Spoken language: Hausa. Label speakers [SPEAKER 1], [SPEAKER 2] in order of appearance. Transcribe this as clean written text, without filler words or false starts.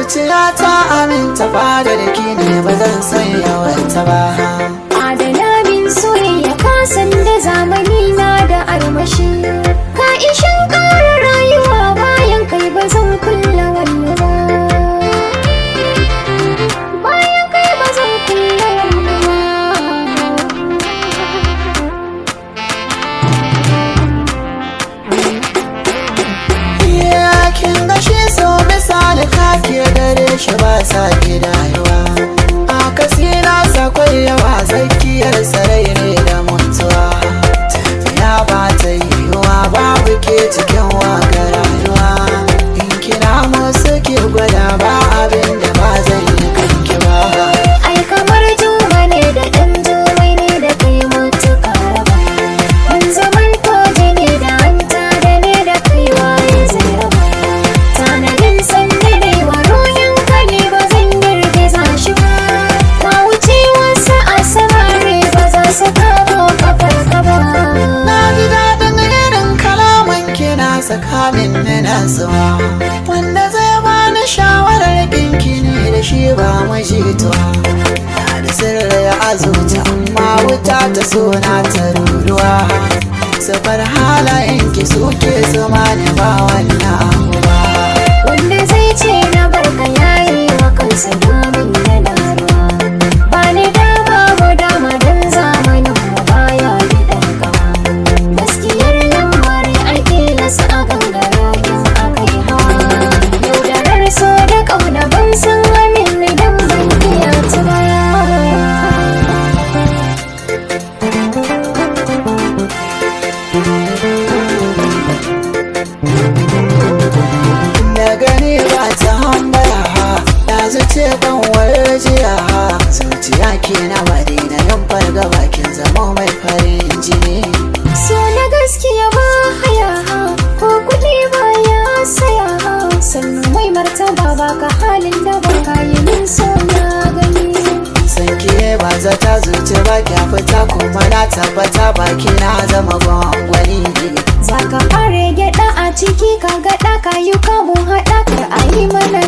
[SPEAKER 1] zuciya ta aminta fada da ke ne ba zan sanya wata ba.
[SPEAKER 2] Adana min soyayya ka san da zamani na da armashi, ka ishin ƙara rayuwa bayan kai ba zan kulla wani ba. Bayan kai ba zan kulla wani ba.
[SPEAKER 1] Kin ga shi so misali kake gare shi ba sa gidayewa, akasi na sakwai yawa tsakiyar sarai ne da mutuwa. Tafiya ba ta yiwuwa babu ke cikin waka rayuwa, in kira musu ke gwada ba abin da ba zan yi kanki ba.
[SPEAKER 2] Ai kamar juma ne da ɗan jumai ne da kai mutuka raba, mun zaman koje ne da hanta da ne da kai waye zai raba. Tanadin sanda ne wa ruhin ka ne ba zan girgiza shi ba, ka wuce wasu a samare ba za su kamo kafar ka ba.
[SPEAKER 1] Na ji daɗin irin kalaman kina tsakanin nasuwa, wanda zai bani shawarar kinki ne da shi ba majituwa. Na da sirri a zuci amma wuta ta sona ta ruruwa, safar halayenki suke zama ne ba wannan abu ba.
[SPEAKER 2] Wanda zai ce na barka yayi wa kansa domin yana ruwa, ba ni dama mu dama don zamanin mu baya gidan gaba. Gaskiyar lamari ake nasa a gangara in akai hawa, yaudarar so da ƙauna ban san amin idan ban iya ta ba.
[SPEAKER 1] Na gani ba ta hambara ya zuce ban warjiya, zuciya ke na bari na yin farga bakin zama mai farin jini.
[SPEAKER 2] So na gaskiya ba haya ko kuɗi ba ya saya, sannu mai martaba ba ka halin da ba ka yi min so na gani.
[SPEAKER 1] Sanki ba zata zuci ba kya fita kuma na tabbata baki na zama gwangwani.
[SPEAKER 2] Za ka fara gyaɗa a ciki ka gaɗa ka yi kamun haɗa kar a yi mana